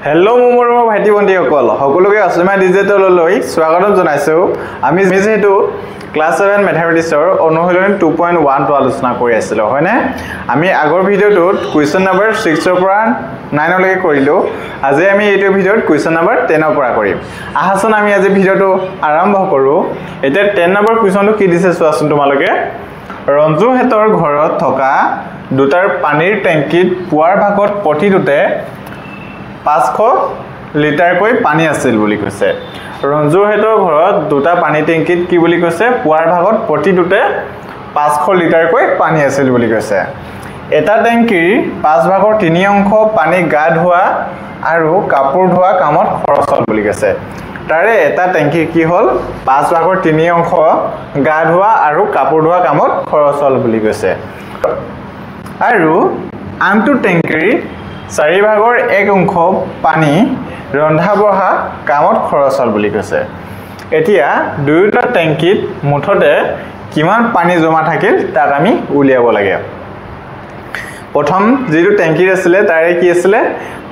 hello' মোৰ ভাইটি ভণ্টিসকল সকলোকে অসমীয়া ডিজিটেললৈ স্বাগতম জনাইছো আমি যেহেতু ক্লাস 7 ম্যাথমেটিক্সৰ অনুশীলনী 2.1 টো আলোচনা কৰি আছিলো হয়নে আমি আগৰ ভিডিওটোত কোৱেশ্চন নম্বৰ 6 ৰ পৰা 9 লৈকে কৰিলো আজি আমি এইটো ভিডিওত কোৱেশ্চন নম্বৰ 10 ৰ পৰা কৰিম আহাচোন আমি আজি ভিডিওটো আৰম্ভ কৰো এতিয়া 10 নম্বৰ কোৱেশ্চনটো কি দিছে চোৱাচোন তোমালোকে ৰঞ্জু হেতৰ ঘৰত থকা দুটাৰ পানীৰ টেংকিত পুৱাৰ ভাগত প্ৰতিটোতে 500 লিটাৰ কৈ পানী আছিল বুলি কৈছে ৰঞ্জু হেতৰ ঘৰত দুটা পানী টেংকিত কি বুলি কৈছে পুৱাৰ ভাগত প্ৰতিটোতে 500 লিটাৰ কৈ পানী আছিল বুলি কৈছে এটা টেংকিৰ 5 ভাগৰ 3 অংশ পানী গা ধোৱা আৰু কাপোৰ ধোৱা কামত খৰচ হ'ল বুলি কৈছে তাৰে এটা টেংকি কি হ'ল 5 ভাগৰ 3 অংশ গা ধোৱা আৰু কাপোৰ ধোৱা কামত খৰচ হ'ল বুলি কৈছে আৰু আনটো টেংকিৰ 4 ভাগৰ 1 অংশ পানী ৰন্ধা বঢ়া কামত খৰচ হ'ল বুলি কৈছে এতিয়া দুয়োটা টেংকিত মুঠতে কিমান পানী জমা থাকিল তাক আমি উলিয়াব লাগে প্ৰথম যেটো টেংকি আছিল তাৰে কি আছিল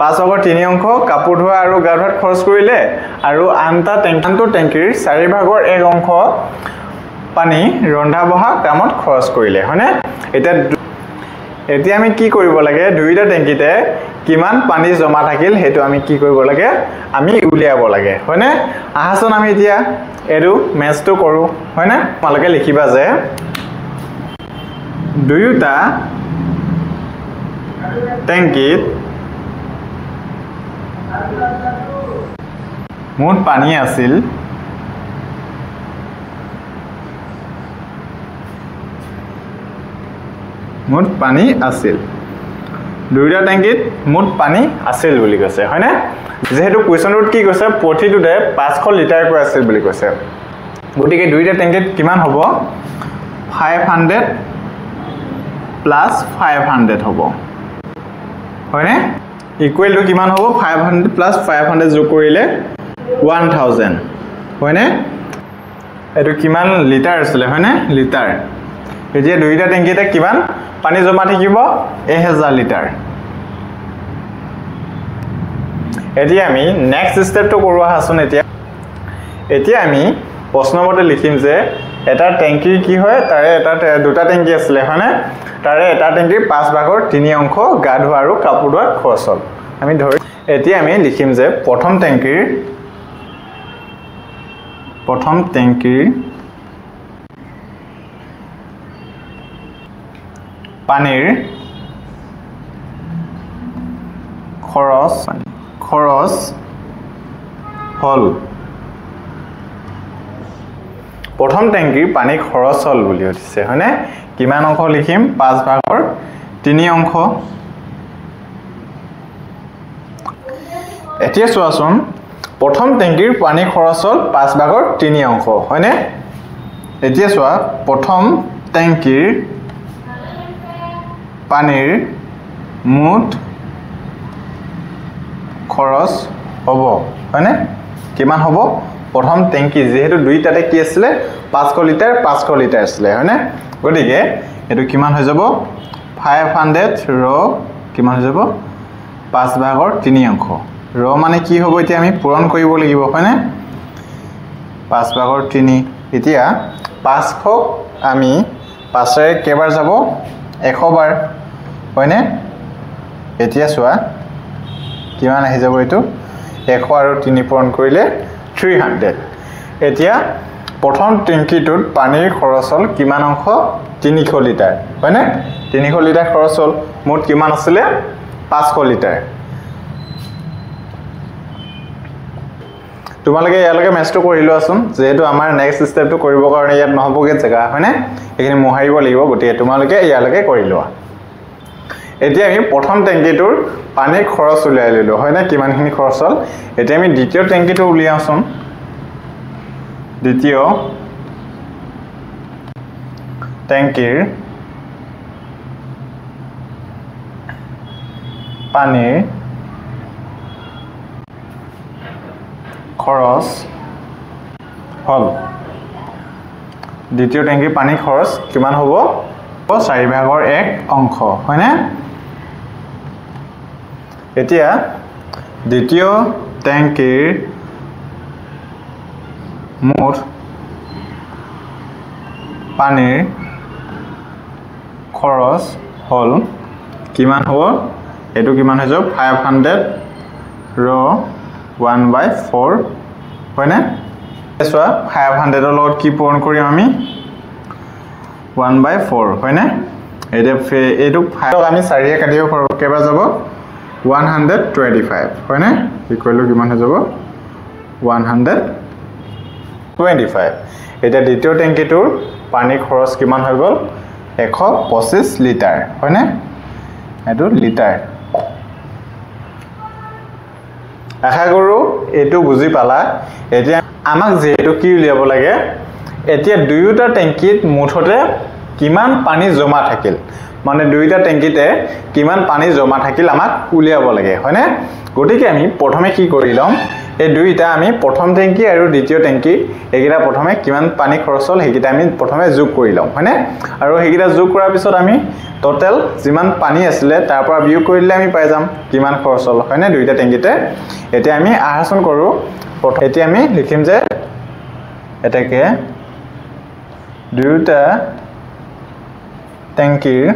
5 ভাগৰ 3 অংশ কাপোৰ ধোৱা আৰু গা ধোৱাত খৰচ কৰিলে আৰু আনটা টেংকিৰ 4 ভাগৰ 1 অংশ পানী ৰন্ধা বঢ়া কামত খৰচ কৰিলে হয়নে এতিয়া আমি কি কৰিব লাগে দুইটা টেংকিতে কিমান পানী জমা থাকিল হেতু আমি কি কৰিব লাগে আমি উলিয়াব লাগে হয়নে আহাচোন আমি এতিয়া এৰু মেথটো কৰো হয়নে তোমালোকে লিখিবা যে দুইটা টেংকিত মুঠ পানী আছিল মুঠ পানী আছিল দুইটা টেংকিত মুঠ পানী আছিল বুলি কৈছে হয়নে যেহেতু কোৱেশ্চনটোত কি কৈছে প্ৰতিটোতে 500 লিটাৰ কৈ আছিল বুলি কৈছে গতিকে দুইটা টেংকিত কিমান হ'ব 500 প্লাস 500 হ'ব হয়নে ইকুৱেল টু কিমান হ'ব 500 প্লাস 500 যোগ কৰিলে 1000 হয়নে এটো কিমান লিটাৰ আছিল হয়নে লিটাৰ এতিয়া দুইটা টেংকিতে কিমান পানী জমা থাকিব 1000 লিটাৰ এতিয়া আমি নেক্সট স্টেপটো কৰো আহাচোন এতিয়া আমি প্ৰশ্নমতে লিখিম যে এটা টেংকি কি হয় তাৰে এটা দুটা টেংকি আছিল হয়নে তাৰে এটা টেংকিৰ 5 ভাগৰ 3 অংশ গা ধোৱা আৰু কাপোৰ ধোৱাত খৰচ হ'ল আমি ধৰি এতিয়া আমি লিখিম যে প্ৰথম টেংকিৰ পানীৰ খৰচ হল প্ৰথম টেংকিৰ পানী খৰচ হল বুলি কৈছে হয়নে কিমান অংশ লিখিম 5 ভাগৰ 3 অংশ এতিয়া চোৱাচোন প্ৰথম টেংকিৰ পানী খৰচ হল 5 ভাগৰ 3 অংশ হয়নে এতিয়া চোৱা প্ৰথম টেংকিৰ পানীৰ মুঠ খৰচ হ'ব হয়নে কিমান হ'ব প্ৰথম টেংকি যেহেতু দুইটাতে কি আছিল 500 লিটাৰ আছিল হয়নে গতিকে এটো কিমান হৈ যাব 500 ৰ কিমান হৈ যাব 5 ভাগৰ 3 অংশ ৰ মানে কি হ'ব এতিয়া আমি পূৰণ কৰিব লাগিব হয়নে 5 ভাগৰ 3 এতিয়া 500 আমি 5 ৰে কেবাৰ যাব 100 বাৰ হয়নে এতিয়া চোৱা কিমান আহি যাব এটো 100 আৰু 3 পূৰণ কৰিলে 300 এতিয়া প্ৰথম টেংকিটোত পানীৰ খৰচ হ'ল কিমান অংশ 300 লিটাৰ হয়নে 300 লিটাৰ খৰচ হ'ল মুঠ কিমান আছিল 500 লিটাৰ তোমালোকে ইয়ালৈকে মেথটো কৰি লোৱাচোন যেহেতু আমাৰ নেক্সট স্টেপটো কৰিবৰ কাৰণে ইয়াত নহবগে জাগা হয়নে এখিনি মোহাৰিব লাগিব গতিকে তোমালোকে ইয়ালৈকে কৰি লোৱা এতিয়া আমি প্ৰথম টেংকিটোৰ পানীৰ খৰচ উলিয়াই ললো হয়নে কিমানখিনি খৰচ হ'ল এতিয়া আমি দ্বিতীয় টেংকিটো উলিয়াওচোন দ্বিতীয় টেংকিৰ পানীৰ খৰচ হ'ল দ্বিতীয় টেংকিৰ পানীৰ খৰচ কিমান হ'ব 4 ভাগৰ 1 অংশ হয়নে এতিয়া দ্বিতীয় টেংকিৰ মুঠ পানীৰ খৰচ হল কিমান হ'ব এটো কিমান হৈ যাব 500 ৰ 1/4 হয়নে এসোৱা 500 ৰ লগত কি পূৰণ কৰিম আমি 1/4 হয়নে এটো 5 আমি 4 এ কাটিব পাৰো কেবা যাব 125 হয়নে ইকুৱেল কিমান হৈ যাব 125 এটা দ্বিতীয় টেংকিটোৰ পানী খৰচ কিমান হৈ গল 125 লিটাৰ হয়নে এটো লিটাৰ আশা কৰো এটো বুজি পালা এতিয়া আমাক যেটো কি উলিয়াব লাগে এতিয়া দুয়োটা টেংকিত মুঠতে কিমান পানী জমা থাকিল মানে দুয়োটা টেংকিতে কিমান পানী জমা থাকিল আমাক উলিয়াব লাগে হয়নে গটিকে আমি প্ৰথমে কি কৰি লম এই দুইটা আমি প্ৰথম টেংকি আৰু দ্বিতীয় টেংকি এগিৰা প্ৰথমে কিমান পানী খৰচ হল হেগিটা আমি প্ৰথমে যোগ কৰি লম হয়নে আৰু হেগিটা যোগ কৰাৰ পিছত আমি টোটাল যিমান পানী আছিল তাৰ পৰা বিয়োগ কৰিলে আমি পাই যাম কিমান খৰচ হল হয়নে দুইটা টেংকিতে এতিয়া আমি আহাচন কৰো এতিয়া আমি লিখিম যে এটাকে দুইটা টেংকিৰ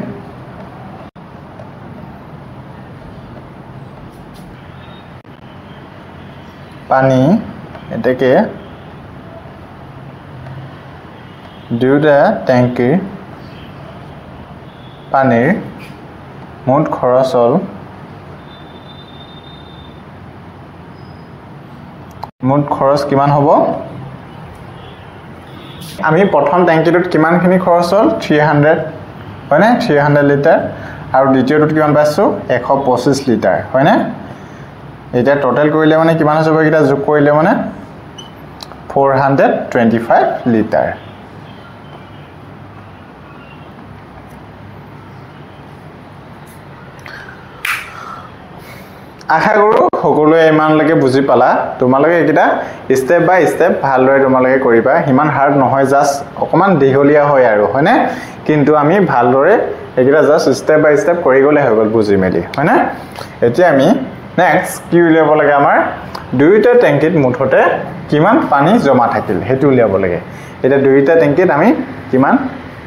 পানী এটাকে দুইটা টেংকিৰ পানীৰ মুঠ খৰচ হল মুঠ খৰচ কিমান হ'ব আমি প্ৰথম টেংকিটোত কিমানখিনি খৰচ হল 300 হয়নে 300 লিটাৰ আৰু দ্বিতীয়টোত কিমান পাইছো 125 লিটাৰ হয়নে এটা টোটাল কৰিলে মানে কিমান হ'ব এটা যোগ কৰিলে মানে 425 লিটাৰ আশা কৰো সকলোৱে ইমানলৈকে বুজি পালা তোমালোকে এটা স্টেপ বাই স্টেপ ভালদৰে তোমালোকে কৰিবা হিমান হাৰ্ড নহয় জাস্ট অকমান দীঘলীয়া হয় আৰু হয়নে কিন্তু আমি ভালদৰে এটা জাস্ট স্টেপ বাই স্টেপ কৰি গলে হৈ গল বুজি মেলি হয়নে এতিয়া আমি নেক্সট কি উলিয়াব লাগে আমাৰ দুইটা টেংকিত মুঠতে কিমান পানী জমা থাকিল হেতু উলিয়াব লাগে এটা দুইটা টেংকিত আমি কিমান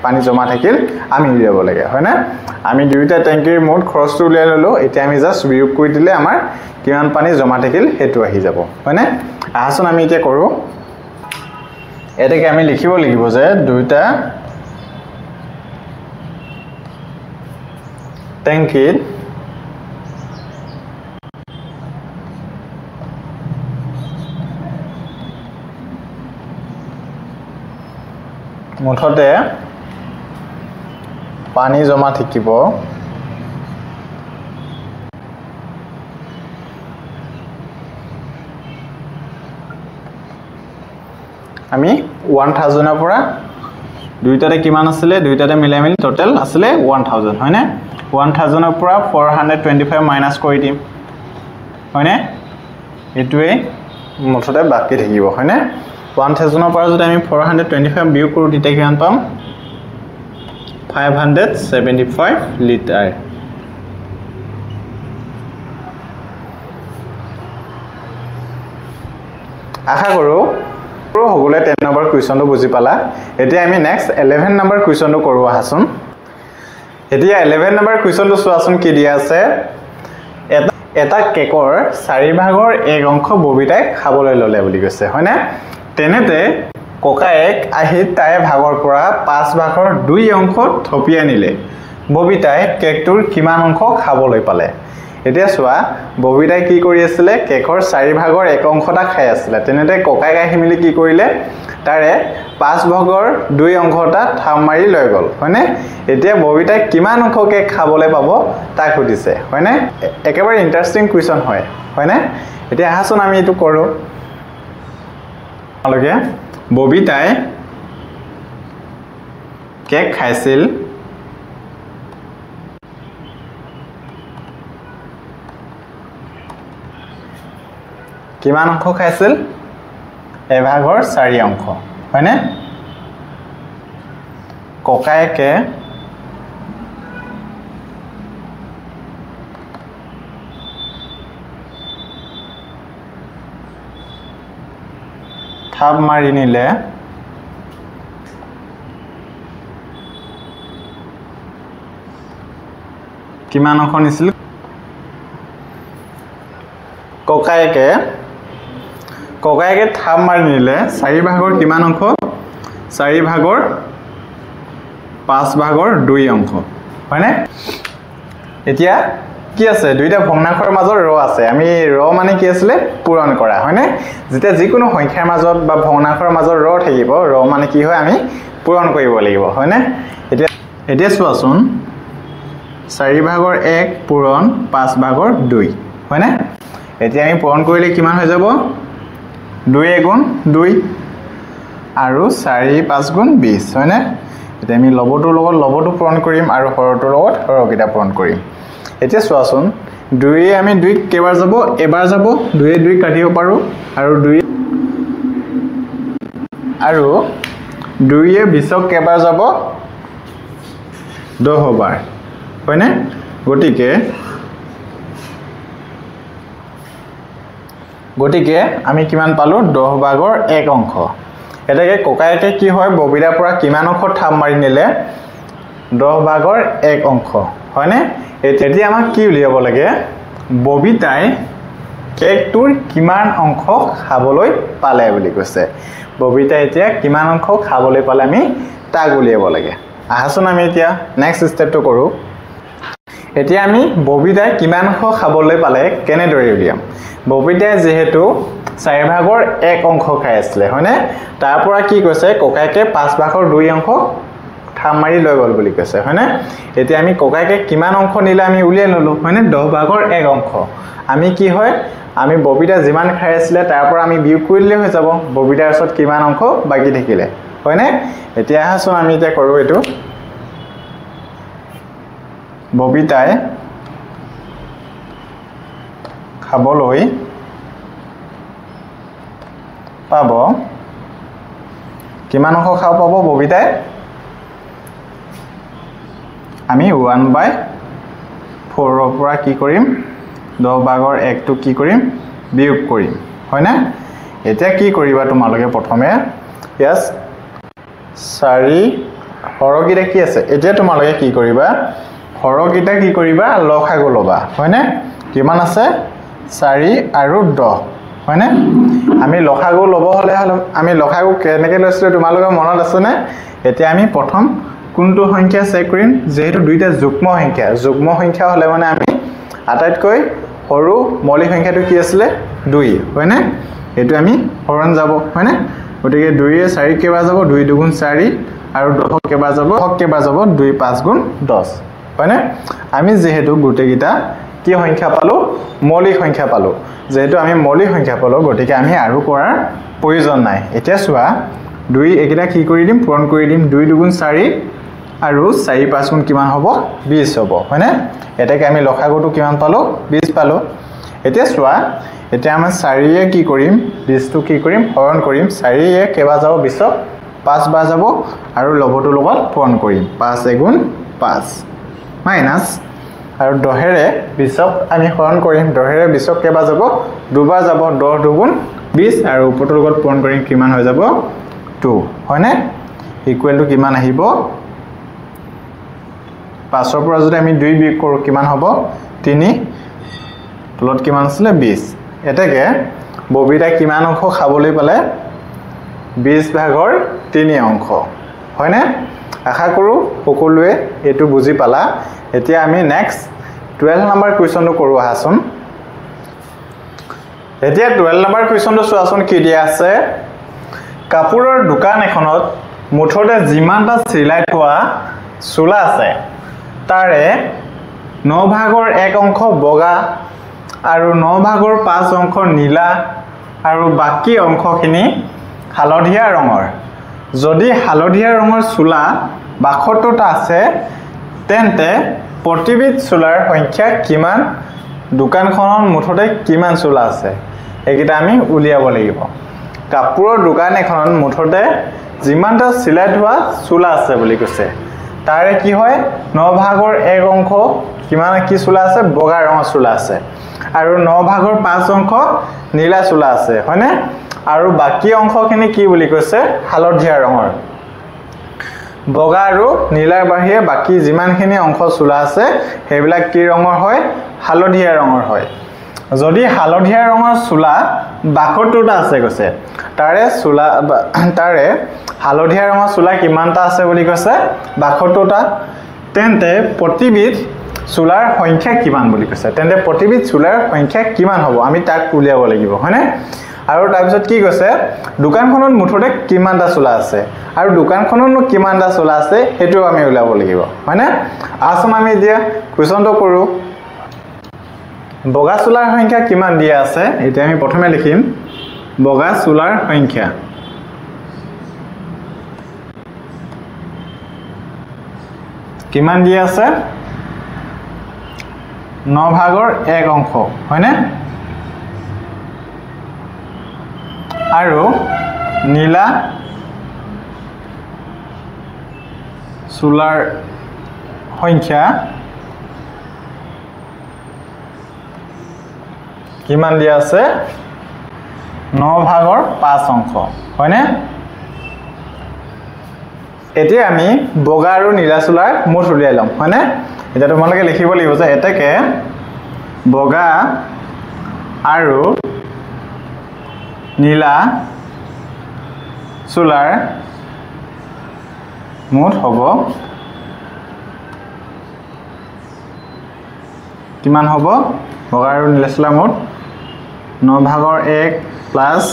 পানী জমা থাকিল আমি উলিয়াব লাগে হয়নে আমি দুইটা টেংকিৰ মুঠ খৰচটো উলিয়াই ললো এতিয়া আমি জাস্ট বিয়োগ কৰি দিলে আমাৰ কিমান পানী জমা থাকিল হেতু আহি যাব হয়নে আহাচন আমি এতিয়া কৰো এটাকে আমি লিখিব লাগিব যে দুইটা টেংকিত মুঠতে পানী জমা থাকিব আমি 1000 ৰ পৰা দুইটাতে কিমান আছিল দুইটাতে মিলাই মিলি টোটাল আছিল 1000 হয়নে 1000 ৰ পৰা 425 মাইনাস কৰি দিম হয়নে এটোৱে মুঠতে বাকি থাকিব হয়নে 1000 ৰ পৰা যদি আমি 425 বিয়োগ কৰো তেতিয়া কিমান পাম 575 লিটাৰ আশা কৰো সকলোৱে 10 নম্বৰ কোৱেশ্চনটো বুজি পালা এতিয়া আমি নেক্সট 11 নম্বৰ কোৱেশ্চনটো কৰো আহাচোন এতিয়া 11 নম্বৰ কোৱেশ্চনটো চোৱাচোন কি দিয়া আছে এটা কেকৰ 4 ভাগৰ 1 অংশ ববিতাই খাবলৈ ললে বুলি কৈছে হয়নে তেনেতে কোকায়েক আহি তাই ভাগৰ পৰা 5 ভাগৰ 2 অংশ থপিয়া নিলে ববিতাই কেকটোৰ কিমান অংশ খাবলৈ পালে এতিয়া চোৱা ববিতাই কি কৰি আছিল কেকৰ 4 ভাগৰ 1 অংশটা খাই আছিল তেনেতে কোকায়েক আহি মিলি কি কৰিলে তাৰে 5 ভাগৰ 2 অংশটা থাম মাৰি লৈ গল হয়নে এতিয়া ববিতাই কিমান অংশ কেক খাবলৈ পাব তাক সুধিছে হয়নে একেবাৰে ইন্টাৰেষ্টিং কোৱেশ্চন হয় হয়নে এতিয়া আহাচোন আমি এটো কৰো আলগে ববিতাই কেক খাইছিল কিমান অংশ খাইছিল এভাগৰ 4 অংশ হয়নে কোকায়েকে থাপ মাৰি নিলে কিমান অংশ নিছিল ককায়েকে থাপ মাৰি নিলে 4 ভাগৰ কিমান অংশ 4 ভাগৰ 5 ভাগৰ 2 অংশ হয়নে এতিয়া কি আছে দুইটা ভগ্নাংশৰ মাজত ৰ আছে আমি ৰ মানে কি আছিল পূৰণ কৰা হয়নে যেতিয়া যিকোনো সংখ্যাৰ মাজত বা ভগ্নাংশৰ মাজত ৰ থাকিব ৰ মানে কি হয় আমি পূৰণ কৰিব লাগিব হয়নে এতিয়া চোৱাচোন 4 ভাগৰ 1 পূৰণ 5 ভাগৰ 2 হয়নে এতিয়া আমি পূৰণ কৰিলে কিমান হৈ যাব 2 গুণ 2 আৰু 4 5 গুণ 20 হয়নে এতিয়া আমি লবটোৰ লগত লবটো পূৰণ কৰিম আৰু হৰটোৰ লগত হৰকিটা পূৰণ কৰিম এতিয়া চোৱাচোন 2 আমি 2 কেবাৰ যাব এবাৰ যাব 2 2 কাটিব পাৰো আৰু 2 এ 20ক কেবাৰ যাব 10 বাৰ হয়নে গতিকে আমি কিমান পালো 10 ভাগৰ 1 অংশ এটাকে ককায়েকে কি হয় ববিদাৰ পৰা কিমান অংশ থাপ মাৰি নিলে 10 ভাগৰ 1 অংশ হয়নে এতিয়া আমাক কি উলিয়াব লাগে ববিতাই কেকটোৰ কিমান অংশ খাবলৈ পালে বুলি কৈছে ববিতাই এতিয়া কিমান অংশ খাবলৈ পালে আমি তাক উলিয়াব লাগে আহাচোন আমি এতিয়া নেক্সট স্টেপটো কৰো এতিয়া আমি ববিতাই কিমান অংশ খাবলৈ পালে কেনেদৰে উলিয়াম ববিতাই যেহেতু 4 ভাগৰ 1 অংশ খাই আছিল হয়নে তাৰ পৰা কি কৈছে ককায়েকে 5 ভাগৰ 2 অংশ থাপ মাৰি লৈ গল বুলি কৈছে হয়নে এতিয়া আমি ককায়েকে কিমান অংশ নিলে আমি উলিয়াই ললো হয়নে 10 ভাগৰ 1 অংশ আমি কি হয় আমি ববিতা যিমান খাই আছিল তাৰ পৰা আমি বিয়োগ কৰিলে হৈ যাব ববিতাৰ ওচৰত কিমান অংশ বাকি থাকিলে হয়নে এতিয়া আহাচোন আমি এতিয়া কৰো এটো ববিতাই খাবলৈ পাব কিমান অংশ খাব পাব ববিতাই আমি 1/4 ৰ পৰা কি কৰিম 10 ভাগৰ 1 টো কি কৰিম বিয়োগ কৰিম হয়নে এতিয়া কি কৰিবা তোমালোকে প্ৰথমে ইয়াস 4 হৰকিটা কি আছে এতিয়া তোমালোকে কি কৰিবা হৰকিটা কি কৰিবা লসাগু লবা হয়নে কিমান আছে 4 আৰু 10 হয়নে আমি লসাগু লব হলে আমি লসাগু কেনেকৈ লৈছিলো তোমালোকৰ মনত আছে নে এতিয়া আমি প্ৰথম কোনটো সংখ্যা চেক কৰিম যেহেতু দুইটা যুগ্ম সংখ্যা হলে মানে আমি আটাইতকৈ সৰু মৌলিক সংখ্যাটো কি আছিল 2 হয়নে এটো আমি হৰণ যাব হয়নে গতিকে 2 এ 4 কেবাৰ যাব 2 2 গুণ 4 আৰু 10 কেবাৰ যাব 2 5 গুণ 10 হয়নে আমি যেহেতু গুটেকিটা কি সংখ্যা পালো মৌলিক সংখ্যা পালো যেহেতু আমি মৌলিক সংখ্যা পালো গতিকে আমি আৰু কৰাৰ প্ৰয়োজন নাই এতিয়া চোৱা 2 একিটা কি কৰি দিম পূৰণ কৰি দিম 2 2 গুণ 4 আৰু 4 5 গুণ কিমান হ'ব 20 হ'ব হয়নে এটাকে আমি লসাগুটো কিমান পালো 20 পালো এতিয়া চোৱা এতিয়া আমি 4 এ কি কৰিম 20 টো কি কৰিম হৰণ কৰিম 4 এ কেবা যাব 20ক 5 বাৰ যাব আৰু লবটো লগত পূৰণ কৰিম 5 গুণ 5 মাইনাস আৰু 10 ৰে 20ক আমি হৰণ কৰিম 10 ৰে 20ক কেবা যাব দুবাৰ যাব 10 2 গুণ 20 আৰু উপৰটোৰ লগত পূৰণ কৰিম কিমান হৈ যাব 2 হয়নে ইকুৱেল টু কিমান আহিব 5 ৰ পৰা যদি আমি 2 বিয়োগ কৰো কিমান হ'ব 3 তলত কিমান আছিল 20 এটাকে ববিতা কিমান অংশ খাবলৈ পালে 20 ভাগৰ 3 অংশ হয়নে আশা কৰো সকলোৱে এটো বুজি পালা এতিয়া আমি নেক্সট 12 নম্বৰ কোৱেশ্চনটো কৰো আহাচোন এতিয়া 12 নম্বৰ কোৱেশ্চনটো চোৱাচোন কি দিয়া আছে কাপোৰৰ দোকান এখনত মুঠতে যিমানটা চিলাই থোৱা চোলা আছে তাৰে 9 ভাগৰ 1 অংশ বগা আৰু 9 ভাগৰ 5 অংশ নীলা আৰু বাকি অংশখিনি হালধীয়া ৰঙৰ যদি হালধীয়া ৰঙৰ চোলা 72টা আছে তেন্তে প্ৰতিবিধ চোলাৰ সংখ্যা কিমান দোকানখনত মুঠতে কিমান চোলা আছে একিটা আমি উলিয়াব লাগিব কাপোৰৰ দোকান এখনত মুঠতে যিমানটা চিলাই থোৱা চোলা আছে বুলি কৈছে তাৰে কি হয় 9 ভাগৰ 1 অংশ কিমান কি চোলা আছে বগা ৰঙৰ চোলা আছে আৰু 9 ভাগৰ 5 অংশ নীলা চোলা আছে হয়নে আৰু বাকি অংশখিনি কি বুলি কৈছে হালধীয়া ৰঙৰ বগা আৰু নীলাৰ বাহিৰে বাকি যিমানখিনি অংশ চুলা আছে সেইবিলাক কি ৰঙৰ হয় হালধীয়া ৰঙৰ হয় যদি হালধীয়া ৰঙৰ চুলা বাখৰটোটা আছে কৈছে তাৰে হালধীয়া ৰঙৰ চুলা কিমানটা আছে বুলি কৈছে বাখৰটোটা তেন্তে প্ৰতিবিধ চুলাৰ সংখ্যা কিমান বুলি কৈছে তেন্তে প্ৰতিবিধ চুলাৰ সংখ্যা কিমান হ'ব আমি তাক উলিয়াব লাগিব হয়নে আৰু তাৰ পিছত কি কৈছে দোকানখনত মুঠতে কিমানটা চুলা আছে আৰু দোকানখনত কিমানটা চুলা আছে হেতু আমি উলিয়াব লাগিব হয়নে আসুন আমি দিয়া কোৱেশ্চনটো কৰো বগা চুলাৰ সংখ্যা কিমান দিয়া আছে এতিয়া আমি প্ৰথমে লিখিম বগা চুলাৰ সংখ্যা কিমান দিয়া আছে 9 ভাগৰ 1 অংশ হয়নে আৰু নীলা চুলাৰ সংখ্যা কিমান দিয়া আছে 9 ভাগৰ 5 অংশ হয়নে এতিয়া আমি বগা আৰু নীলা চুলাৰ মুঠ উলিয়াই লম হয়নে এটা তোমালোকে লিখিব লাগিব যে এটাকে বগা আৰু নীলা চুলাৰ মুঠ হ'ব কিমান হ'ব বগা আৰু নীলা চুলাৰ মুঠ 9 ভাগৰ 1 প্লাস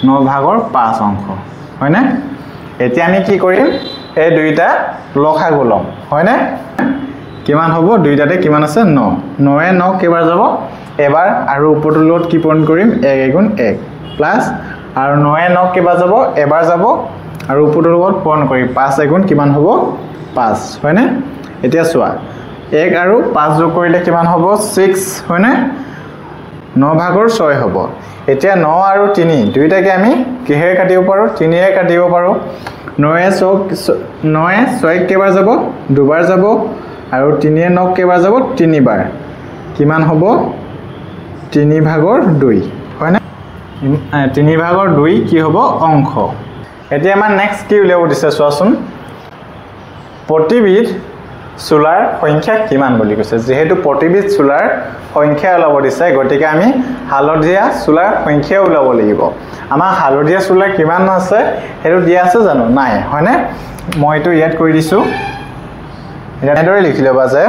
9 ভাগৰ 5 অংশ হয়নে এতিয়া আমি কি কৰিম এই দুইটা লসাগু লম হয়নে কিমান হ'ব দুইটাতে কিমান আছে 9 9 এ 9 কেবাৰ যাব এবাৰ আৰু ওপৰটো লগত কি পূৰণ কৰিম 1 গুণ 1 প্লাস আৰু 9 এ 9 কেবাৰ যাব এবাৰ যাব আৰু ওপৰটো লগত পূৰণ কৰি 5 গুণ কিমান হ'ব 5 হয়নে এতিয়া চোৱা 1 আৰু 5 যোগ কৰিলে কিমান হ'ব 6 হয়নে 9 ভাগৰ 6 হ'ব এতিয়া 9 আৰু 3 দুইটাকে আমি কিহেৰে কাটিব পাৰো 3 এৰে কাটিব পাৰো 9 এ 6 কেবাৰ যাব দুবাৰ যাব আৰু 3 এ 9 কেবাৰ যাব তিনিবাৰ কিমান হ'ব 3 ভাগৰ 2 হয়নে 3 ভাগৰ 2 কি হ'ব অংশ এতিয়া আমাৰ নেক্সট কি উলিয়াব দিছে চোৱাচোন প্ৰতিবিধ চুলাৰ সংখ্যা কিমান বুলি কৈছে যেহেতু প্ৰতিবিধ চুলাৰ সংখ্যা ওলাব দিছে গতিকে আমি হালধীয়া চুলাৰ সংখ্যা ওলাব লাগিব আমাৰ হালধীয়া চুলাৰ কিমান আছে হেতু দিয়া আছে জানো নাই হয়নে মই এটো ইয়াত কৰি দিছো এনেদৰে লিখি লবা যে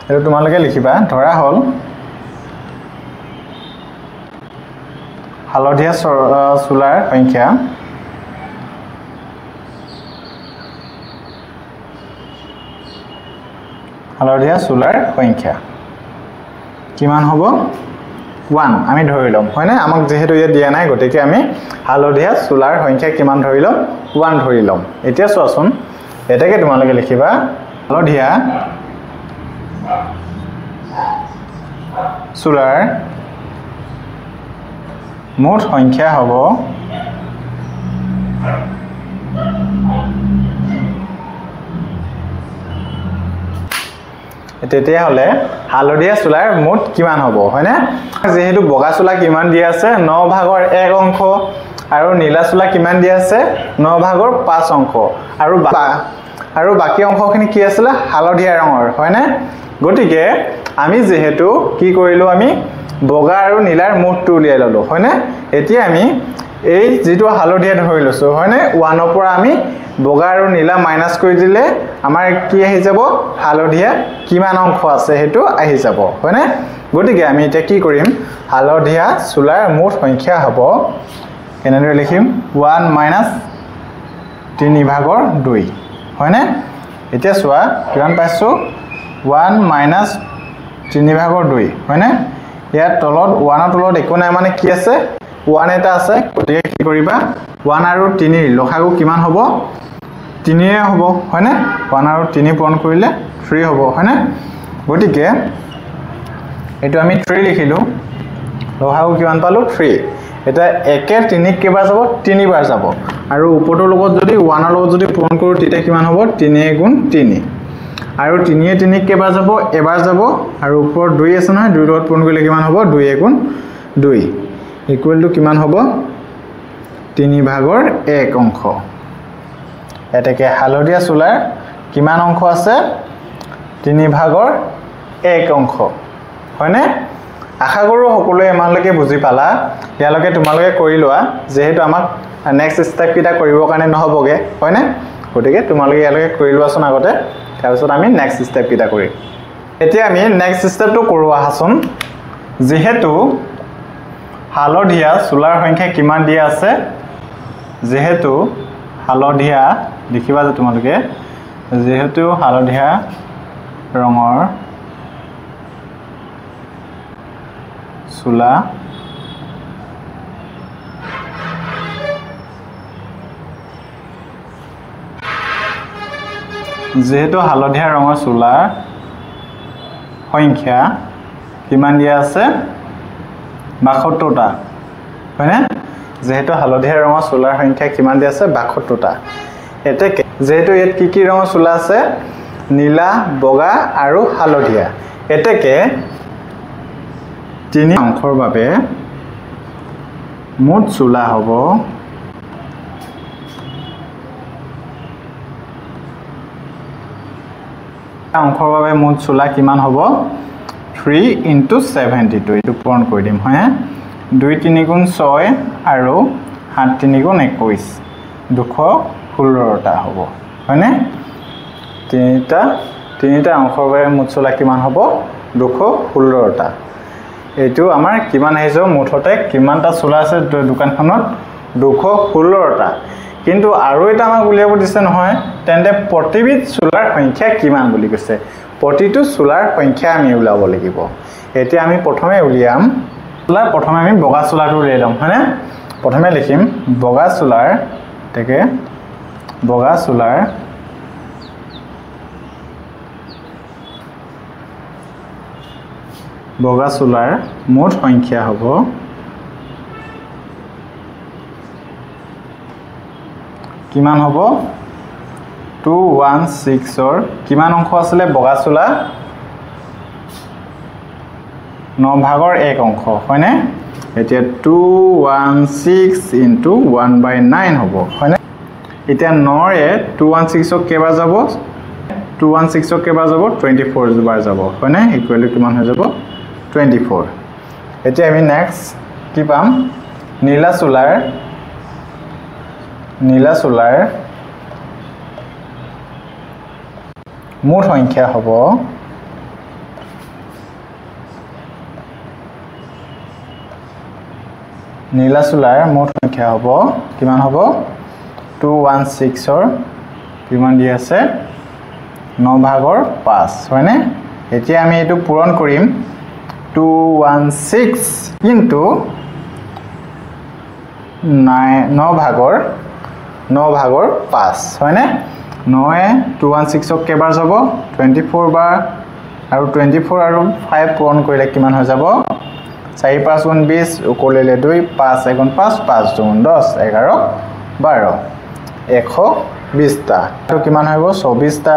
এটো তোমালোকে লিখিবা ধৰা হল হালধীয়া চুলাৰ সংখ্যা হালধীয়া চুলাৰ সংখ্যা কিমান হ'ব 1 আমি ধৰি লম হয়নে আমাক যেহেতু ইয়া দিয়া নাই গতিকে আমি হালধীয়া চুলাৰ সংখ্যা কিমান ধৰি লম 1 ধৰি লম এতিয়া চোৱাচোন এটাকে তোমালোকে লিখিবা হালধীয়া চুলাৰ মুঠ সংখ্যা হ'ব তেতিয়া হলে হালধীয়া চুলাৰ মুঠ কিমান হ'ব হয়নে যেহেতু বগা চুলা কিমান দিয়া আছে 9 ভাগৰ 1 অংশ আৰু নীলা চুলা কিমান দিয়া আছে 9 ভাগৰ 5 অংশ আৰু বাকি অংশখিনি কি আছিল হালধীয়া ৰঙৰ হয়নে গতিকে আমি যেহেতু কি কৰিলো আমি বগা আৰু নীলাৰ মুঠটো উলিয়াই ললো হয়নে এতিয়া আমি এই যেটো হালধীয়া ধৰি লৈছো হয়নে 1 ৰ পৰা আমি বগা আৰু নীলা মাইনাস কৰি দিলে আমাৰ কি আহি যাব হালধীয়া কিমান অংশ আছে হেতু আহি যাব হয়নে গতিকে আমি এটা কি কৰিম হালধীয়া চুলাৰ মুঠ সংখ্যা হ'ব এনেদৰে লিখিম 1 মাইনাস 3 ভাগৰ 2 হয়নে এতিয়া চোৱা কিমান পাইছো 1 মাইনাস 3 ভাগৰ 2 হয়নে ইয়াত তলত 1 ৰ তলত একো নাই মানে কি আছে 1 এটা আছে গতিকে কি কৰিবা 1 আৰু 3 লসাগু কিমান হ'ব 3 এ হ'ব হয়নে 1 আৰু 3 পূৰণ কৰিলে 3 হ'ব হয়নে গতিকে এটো আমি 3 লিখিলো লসাগু কিমান পালো 3 এটা একে 3 কেবাৰ যাব 3 বাৰ যাব আৰু ওপৰটোৰ লগত যদি 1 ৰ লগত যদি পূৰণ কৰো তেতিয়া কিমান হ'ব 3 গুণ 3 আৰু 3 এ 3 কেবাৰ যাব এবাৰ যাব আৰু ওপৰ 2 আছে নহয় 2 লগত পূৰণ কৰিলে কিমান হ'ব 2 গুণ 2 ইকুৱেল টু কিমান হ'ব 3/1 অংশ এটাকে হালধীয়া চুলাৰ কিমান অংশ আছে 3/1 অংশ হয়নে আশা কৰো সকলোৱে ইমানলৈকে বুজি পালা ইয়ালৈকে তোমালোকে কৰি লোৱা যেহেতু আমাক নেক্সট ষ্টেপ কিটা কৰিবৰ কাৰণে নহবগে হয়নে গতিকে তোমালোকে ইয়ালৈকে কৰি লোৱাচোন আগতে তাৰপিছত আমি নেক্সট ষ্টেপ কিটা কৰিম এতিয়া আমি নেক্সট ষ্টেপটো কৰো আহাচোন যেহেতু হালধীয়া চুলাৰ সংখ্যা কিমান দিয়া আছে যেহেতু হালধীয়া দেখিবা যে তোমালোকে যেহেতু হালধীয়া ৰঙৰ চুলা যেহেতু হালধীয়া ৰঙৰ চুলাৰ সংখ্যা কিমান দিয়া আছে 72টা হয়নে যেহেতু হালধীয়া ৰঙৰ চুলাৰ সংখ্যা কিমান দিয়া আছে 72টা এতেকে যেহেতু ইয়াত কি ৰঙৰ চুলা আছে নীলা বগা আৰু হালধীয়া এতেকে তিনি অংশৰ বাবে মুঠ চুলা হ'ব অংশৰ বাবে মুঠ চুলা কিমান হ'ব 3 * 72 এটো পূৰণ কৰি দিম হয় 2 3 গুণ 6 আৰু 7 3 গুণ 21 216টা হ'ব হয়নে তিনিটা অংশৰ বাবে মুঠ চুলা কিমান হ'ব 216টা এটো আমাৰ কিমান আহিছে মুঠতে কিমানটা চুলা আছে দোকানখনত 216টা কিন্তু আৰু এটা আমাক উলিয়াব দিছে নহয় তেন্তে প্ৰতিবিধ চুলাৰ সংখ্যা কিমান বুলি কৈছে প্ৰতিটো চুলাৰ সংখ্যা আমি উলাব লাগিব এতিয়া আমি প্ৰথমে উলিয়াম চুলাৰ প্ৰথমে আমি বগা চুলাটো উলিয়াই লম হয়নে প্ৰথমে লিখিম বগা চুলাৰ তেকে বগা চুলাৰ মুঠ সংখ্যা হ'ব কিমান হ'ব 216 কিমান অংশ আছিল বগা চুলা 9/1 অংশ হয়নে এতিয়া 216 * 1/9 হ'ব হয়নে এতিয়া 9 ৰে 216 ক কেবাৰ যাব 216 ক কেবাৰ যাব 24 বাৰ যাব হয়নে ইকুৱেল কিমান হৈ যাব 24 এতিয়া আমি নেক্সট কি পাম নীলা চুলাৰ মুঠ সংখ্যা হ'ব নীলা চুলাৰ মুঠ সংখ্যা হ'ব কিমান হ'ব 216 ৰ কিমান দি আছে 9/5 হয়নে এতিয়া আমি এটো পূৰণ কৰিম 216 কিন্তু 9/5 হয়নে 9 216 ক কেবাৰ যাব 24 বাৰ আৰু 24 আৰু 5 পূৰণ কৰিলে কিমান হৈ যাব 4 5 গুণ 20 উকলিলে 2 5 1 গুণ 5 5 2 গুণ 10 11 12 120টা তো কিমান হ'ব 24টা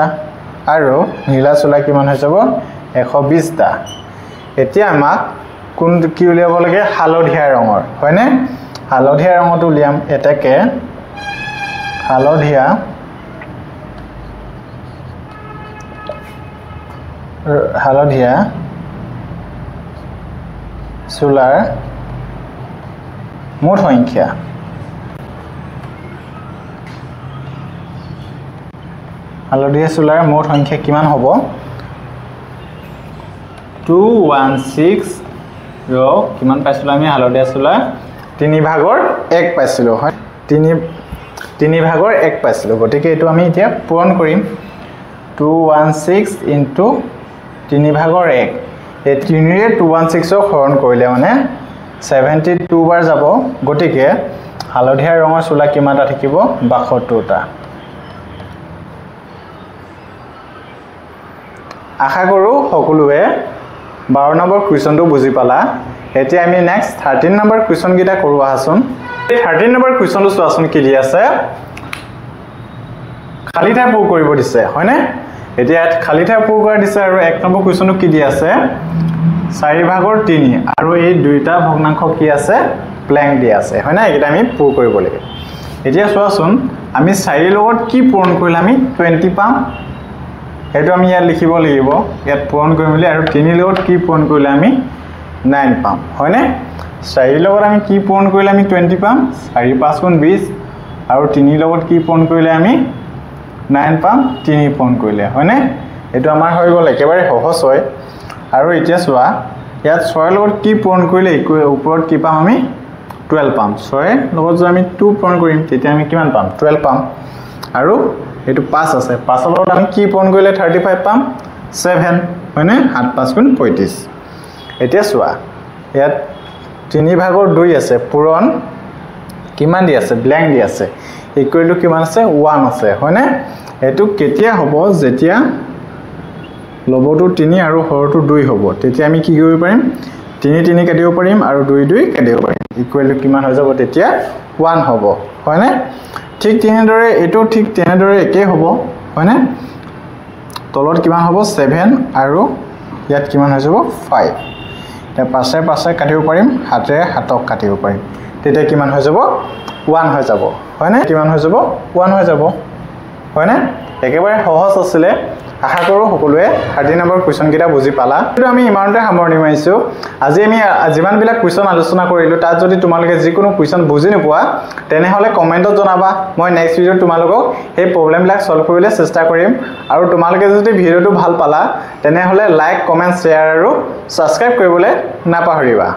আৰু নীলা চুলা কিমান হৈ যাব 120টা এতিয়া আমাক কোন কি উলিয়াব লাগে হালধীয়া ৰঙৰ হয়নে হালধীয়া ৰঙটো উলিয়াম এটাকে হালধীয়া চুলাৰ মুঠ সংখ্যা হালধীয়া চুলাৰ মুঠ সংখ্যা কিমান হ'ব 216 ৰ কিমান পাইছিলো আমি হালধীয়া চুলা 3/1 পাইছিলো হয় 3/1 পাইছিলো গতিকে এটো আমি এতিয়া পূৰণ কৰিম 216 * 3/1 এই 3 ৰে 216 ক হৰণ কৰিলে মানে 72 বাৰ যাব গতিকে হালধীয়া ৰঙৰ চুলা কিমানটা থাকিব 72টা আশা কৰো সকলোৱে 12 নম্বৰ কুৱেশ্যনটো বুজি পালা এতিয়া আমি নেক্সট 13 নম্বৰ কুৱেশ্যন গিটা কৰো আহাচোন 13 নম্বৰ কুৱেশ্যনটো চোৱাচোন কি দি আছে খালি ঠাই পূৰ কৰিব দিছে হয়নে এতিয়া খালি ঠাই পূৰ কৰা দিছে আৰু 1 নম্বৰ কুৱেশ্যনটো কি দি আছে 4 ভাগৰ 3 আৰু এই দুইটা ভগ্নাংশ কি আছে ব্ল্যাঙ্ক দিয়া আছে হয় না এটা আমি পুৰ কৰিব লাগে এতিয়া চোৱাচোন আমি 4 লগত কি পূৰণ কৰিলে আমি 20 পাম হেতু আমি ইয়াত লিখিব লাগিব ইয়াত পূৰণ কৰিলে আৰু 3 লগত কি পূৰণ কৰিলে আমি 9 পাম হয় না 4 লগত আমি কি পূৰণ কৰিলে আমি 20 পাম 4 5 গুণ 20 আৰু 3 লগত কি পূৰণ কৰিলে আমি 9 পাম 3 পূৰণ কৰিলে হয় না এটো আমাৰ হৈ গল একেবাৰে সহজ হয় আৰু এতিয়া চোৱা ইয়াত 6 লগত কি পূৰণ কৰিলে ওপৰত কি পাম আমি 12 পাম 6 লগত যদি আমি 2 পূৰণ কৰিম তেতিয়া আমি কিমান পাম 12 পাম আৰু এটো 5 আছে 5 লগত আমি কি পূৰণ কৰিলে 35 পাম 7 হয়নে 7 5 গুণ 35 এতিয়া চোৱা ইয়াত 3 ভাগৰ 2 আছে পূৰণ কিমান দি আছে ব্ল্যাঙ্ক দি আছে ইকুৱেল টু কিমান আছে 1 আছে হয়নে এটো কেতিয়া হ'ব যেতিয়া লবটো 3 আৰু হৰটো 2 হ'ব তেতিয়া আমি কি কৰিব পাৰিম 3 3 কাটিব পাৰিম আৰু 2 2 কাটিব পাৰিম ইকুৱেল টু কিমান হৈ যাব তেতিয়া 1 হ'ব হয়নে ঠিক তেনেদৰে এটো ঠিক তেনেদৰে একে হ'ব হয়নে তলত কিমান হ'ব 7 আৰু ইয়াত কিমান হৈ যাব 5 এটা পাছে পাছে কাটিব পাৰিম হাতে হাতক কাটিব পাৰিম তেতিয়া কিমান হৈ যাব 1 হৈ যাব হয়নে কিমান হৈ যাব 1 হৈ যাব হয়নে একেবাৰে সহজ আছিল আশা কৰো সকলোৱে 30 নম্বৰ কোৱেশ্চন কিটা বুজি পালা এটো আমি ইমানতে সামৰণি মাৰিছো আজি আমি যিমান বিলাক কোৱেশ্চন আলোচনা কৰিলো তাত যদি তোমালোকে যিকোনো কোৱেশ্চন বুজি নোপোৱা তেনে হলে কমেন্টত জনাবা মই নেক্সট ভিডিঅ তোমালোকক এই প্ৰবলেম বিলাক সলভ কৰিবলৈ চেষ্টা কৰিম আৰু তোমালোকে যদি ভিডিঅটো ভাল পালা তেনে হলে লাইক কমেন্ট শেয়াৰ আৰু সাবস্ক্ৰাইব কৰিবলৈ নাপাহৰিবা